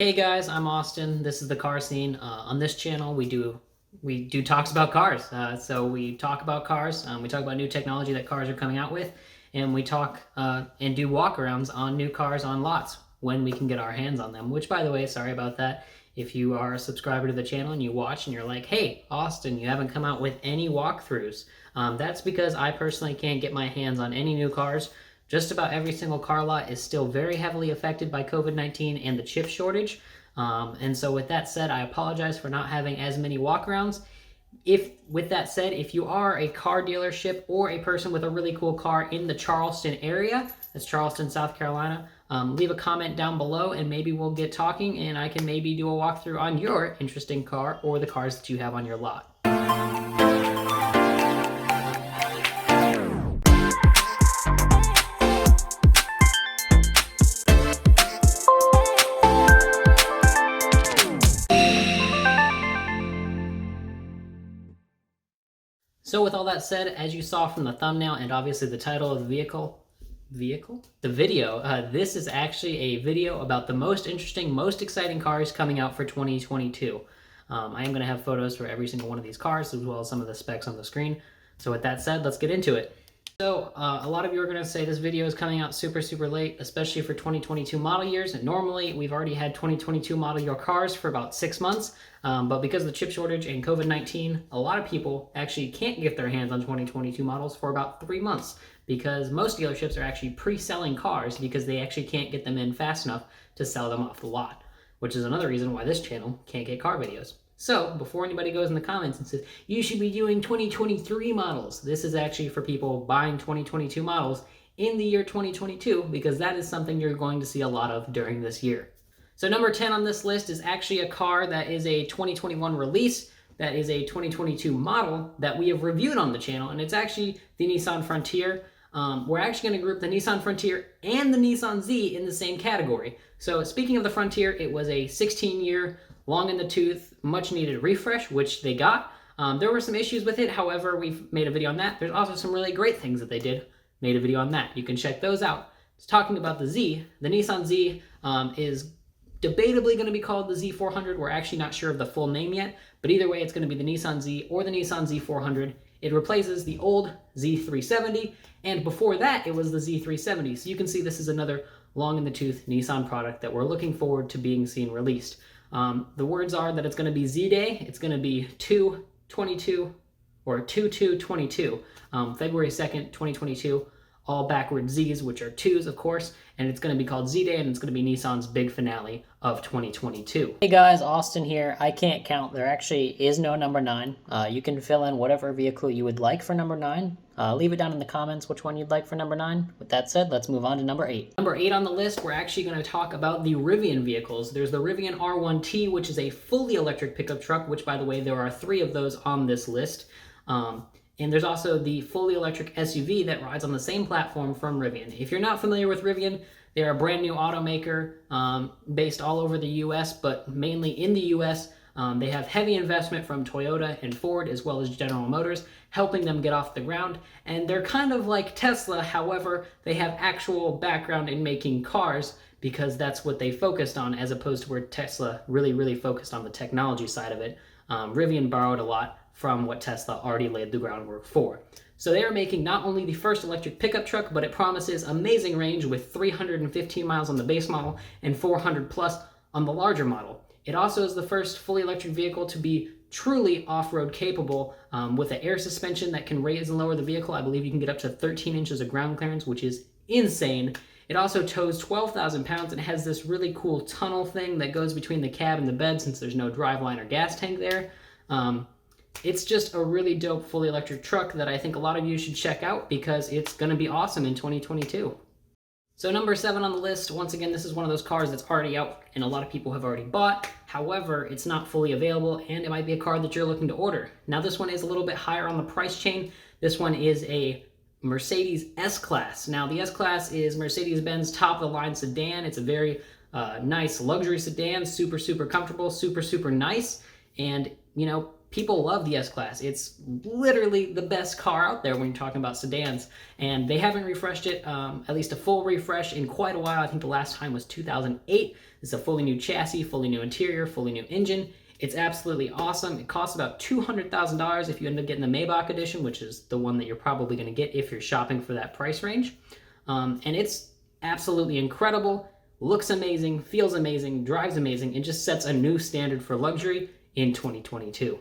Hey guys, I'm Austin. This is the car scene. On this channel, we do talks about cars. So we talk about cars. We talk about new technology that cars are coming out with, and we talk and do walkarounds on new cars on lots when we can get our hands on them. Which, by the way, sorry about that. If you are a subscriber to the channel and you watch and you're like, "Hey, Austin, you haven't come out with any walkthroughs," that's because I personally can't get my hands on any new cars. Just about every single car lot is still very heavily affected by COVID-19 and the chip shortage. And so with that said, I apologize for not having as many walkarounds. With that said, if you are a car dealership or a person with a really cool car in the Charleston area, that's Charleston, South Carolina, leave a comment down below and maybe we'll get talking and I can maybe do a walkthrough on your interesting car or the cars that you have on your lot. So with all that said, as you saw from the thumbnail and obviously the title of the video, this is actually a video about the most interesting, most exciting cars coming out for 2022. I am going to have photos for every single one of these cars as well as some of the specs on the screen. So with that said, let's get into it. So a lot of you are going to say this video is coming out super late, especially for 2022 model years. And normally we've already had 2022 model year cars for about 6 months. But because of the chip shortage and COVID-19, a lot of people actually can't get their hands on 2022 models for about 3 months because most dealerships are actually pre-selling cars because they actually can't get them in fast enough to sell them off the lot, which is another reason why this channel can't get car videos. So before anybody goes in the comments and says, you should be doing 2023 models, this is actually for people buying 2022 models in the year 2022 because that is something you're going to see a lot of during this year. So number 10 on this list is actually a car that is a 2021 release, that is a 2022 model that we have reviewed on the channel, and it's actually the Nissan Frontier. We're actually going to group the Nissan Frontier and the Nissan Z in the same category. So speaking of the Frontier, it was a 16-year, long in the tooth, much needed refresh, which they got. There were some issues with it, however, we've made a video on that. There's also some really great things that they did, made a video on that. You can check those out. Talking about the Z, the Nissan Z is debatably going to be called the Z400. We're actually not sure of the full name yet, but either way, it's going to be the Nissan Z or the Nissan Z400. It replaces the old Z370, and before that, it was the Z370. So you can see this is another long-in-the-tooth Nissan product that we're looking forward to being seen released. The words are that it's going to be Z-Day. It's going to be 2/22 or 2/2/22, February 2nd, 2022. All backward Z's, which are 2s, of course, and it's going to be called Z-Day, and it's going to be Nissan's big finale of 2022. Hey guys, Austin here. I can't count. There actually is no number 9. You can fill in whatever vehicle you would like for number 9. Leave it down in the comments which one you'd like for number 9. With that said, let's move on to number 8. Number 8 on the list, we're actually going to talk about the Rivian vehicles. There's the Rivian R1T, which is a fully electric pickup truck, which, by the way, there are 3 of those on this list. And there's also the fully electric SUV that rides on the same platform from Rivian. If you're not familiar with Rivian, they're a brand new automaker based all over the US, but mainly in the US. They have heavy investment from Toyota and Ford, as well as General Motors, helping them get off the ground. And they're kind of like Tesla, however, they have actual background in making cars because that's what they focused on, as opposed to where Tesla really focused on the technology side of it. Rivian borrowed a lot from what Tesla already laid the groundwork for. So they are making not only the first electric pickup truck, but it promises amazing range with 315 miles on the base model and 400 plus on the larger model. It also is the first fully electric vehicle to be truly off-road capable with an air suspension that can raise and lower the vehicle. I believe you can get up to 13 inches of ground clearance, which is insane. It also tows 12,000 pounds and has this really cool tunnel thing that goes between the cab and the bed since there's no driveline or gas tank there. It's just a really dope fully electric truck that I think a lot of you should check out because it's going to be awesome in 2022. So number 7 on the list, once again, this is one of those cars that's already out and a lot of people have already bought. However, it's not fully available and it might be a car that you're looking to order. Now this one is a little bit higher on the price chain. This one is a Mercedes S-Class. Now the S-Class is Mercedes-Benz top-of-the-line sedan. It's a very nice luxury sedan, super comfortable, super nice. And, you know, people love the S-Class. It's literally the best car out there when you're talking about sedans, and they haven't refreshed it, at least a full refresh, in quite a while. I think the last time was 2008. It's a fully new chassis, fully new interior, fully new engine. It's absolutely awesome. It costs about $200,000 if you end up getting the Maybach edition, which is the one that you're probably going to get if you're shopping for that price range. And it's absolutely incredible, looks amazing, feels amazing, drives amazing, and just sets a new standard for luxury in 2022.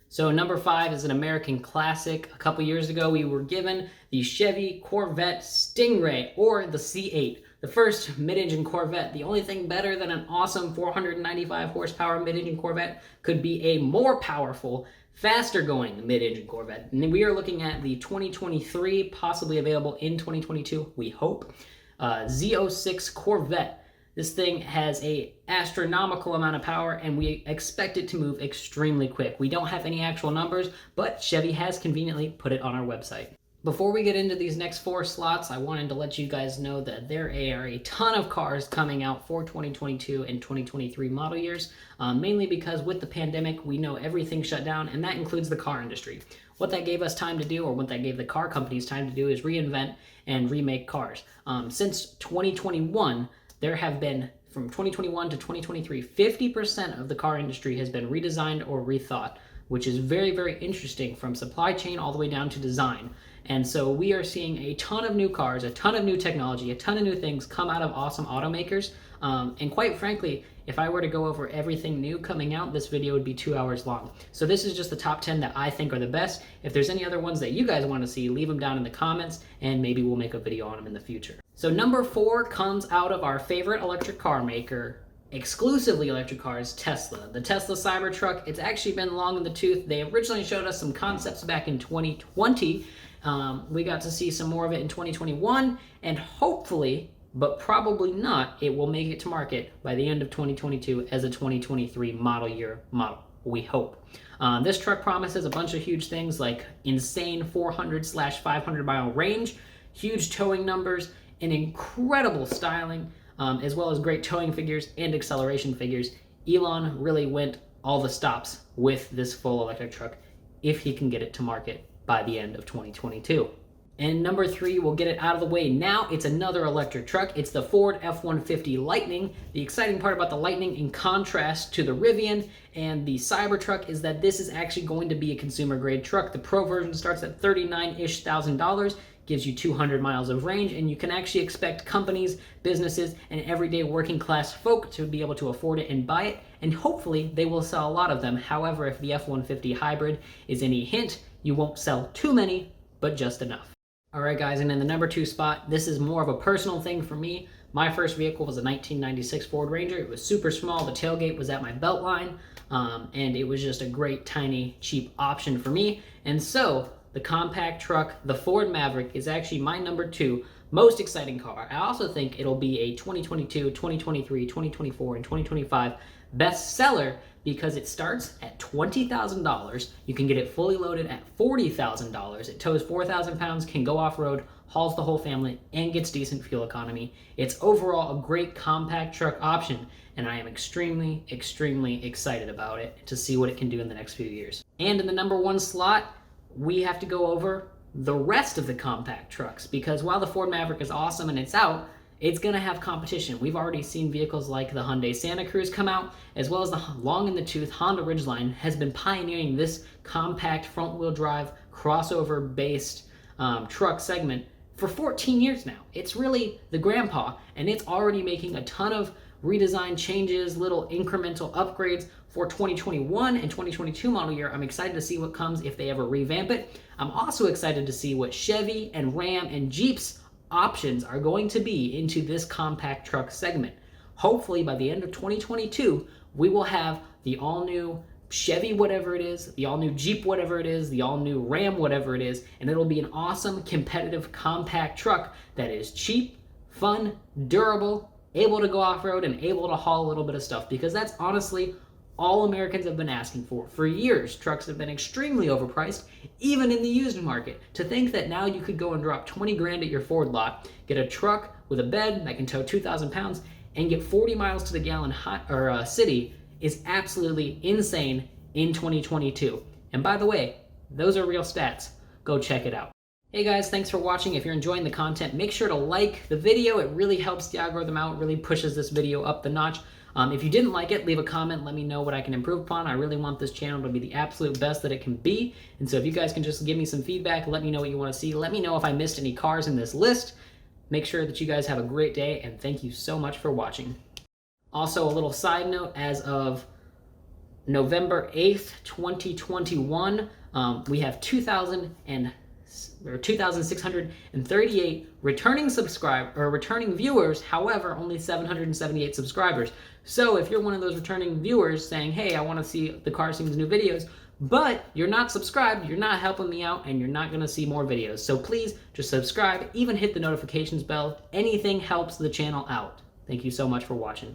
So number 5 is an American classic. A couple years ago, we were given the Chevy Corvette Stingray, or the C8. The first mid-engine Corvette. The only thing better than an awesome 495 horsepower mid-engine Corvette could be a more powerful, faster going mid-engine Corvette. And we are looking at the 2023, possibly available in 2022, we hope, Z06 Corvette. This thing has a astronomical amount of power, and we expect it to move extremely quick. We don't have any actual numbers, but Chevy has conveniently put it on our website. Before we get into these next 4 slots, I wanted to let you guys know that there are a ton of cars coming out for 2022 and 2023 model years, mainly because with the pandemic, we know everything shut down, and that includes the car industry. What that gave us time to do, or what that gave the car companies time to do, is reinvent and remake cars. Since 2021, there have been, from 2021 to 2023, 50% of the car industry has been redesigned or rethought, which is very, very interesting, from supply chain all the way down to design. And so we are seeing a ton of new cars, a ton of new technology, a ton of new things come out of awesome automakers. And quite frankly, if I were to go over everything new coming out, this video would be 2 hours long. So this is just the top 10 that I think are the best. If there's any other ones that you guys want to see, leave them down in the comments, and maybe we'll make a video on them in the future. So number 4 comes out of our favorite electric car maker, exclusively electric cars, Tesla. The Tesla Cybertruck, it's actually been long in the tooth. They originally showed us some concepts back in 2020. We got to see some more of it in 2021, and hopefully, but probably not, it will make it to market by the end of 2022 as a 2023 model year model. We hope. This truck promises a bunch of huge things like insane 400/500 mile range, huge towing numbers, and incredible styling, as well as great towing figures and acceleration figures. Elon really went all the stops with this full electric truck if he can get it to market by the end of 2022. And number 3, we'll get it out of the way now. It's another electric truck. It's the Ford F-150 Lightning. The exciting part about the Lightning, in contrast to the Rivian and the Cybertruck, is that this is actually going to be a consumer grade truck. The Pro version starts at $39,000-ish, gives you 200 miles of range, and you can actually expect companies, businesses, and everyday working class folk to be able to afford it and buy it, and hopefully they will sell a lot of them. However, if the F-150 hybrid is any hint, you won't sell too many, but just enough. All right, guys, and in the number 2 spot, this is more of a personal thing for me. My first vehicle was a 1996 Ford Ranger. It was super small. The tailgate was at my belt line, and it was just a great, tiny, cheap option for me. And so the compact truck, the Ford Maverick, is actually my number 2 most exciting car. I also think it'll be a 2022, 2023, 2024, and 2025 bestseller because it starts at $20,000. You can get it fully loaded at $40,000. It tows 4,000 pounds, can go off-road, hauls the whole family, and gets decent fuel economy. It's overall a great compact truck option, and I am extremely, extremely excited about it to see what it can do in the next few years. And in the number 1 slot, we have to go over the rest of the compact trucks, because while the Ford Maverick is awesome and it's out, it's going to have competition. We've already seen vehicles like the Hyundai Santa Cruz come out, as well as the long-in-the-tooth Honda Ridgeline has been pioneering this compact front-wheel drive crossover-based truck segment for 14 years now. It's really the grandpa, and it's already making a ton of redesign changes, little incremental upgrades for 2021 and 2022 model year. I'm excited to see what comes if they ever revamp it. I'm also excited to see what Chevy and Ram and Jeep's options are going to be into this compact truck segment. Hopefully by the end of 2022, we will have the all-new Chevy whatever it is, the all-new Jeep whatever it is, the all-new Ram whatever it is, and it'll be an awesome competitive compact truck that is cheap, fun, durable, able to go off-road, and able to haul a little bit of stuff, because that's honestly all Americans have been asking for. For years, trucks have been extremely overpriced, even in the used market. To think that now you could go and drop 20 grand at your Ford lot, get a truck with a bed that can tow 2,000 pounds, and get 40 miles to the gallon city is absolutely insane in 2022. And by the way, those are real stats. Go check it out. Hey guys, thanks for watching. If you're enjoying the content, make sure to like the video. It really helps the algorithm out, really pushes this video up the notch. If you didn't like it, leave a comment, let me know what I can improve upon. I really want this channel to be the absolute best that it can be. And so if you guys can just give me some feedback, let me know what you want to see. Let me know if I missed any cars in this list. Make sure that you guys have a great day, and thank you so much for watching. Also, a little side note, as of November 8th, 2021, we have 2,638 returning viewers. However, only 778 subscribers. So if you're one of those returning viewers saying, hey, I want to see the Car Scenes new videos, but you're not subscribed, you're not helping me out, and you're not going to see more videos. So please just subscribe, even hit the notifications bell. Anything helps the channel out. Thank you so much for watching.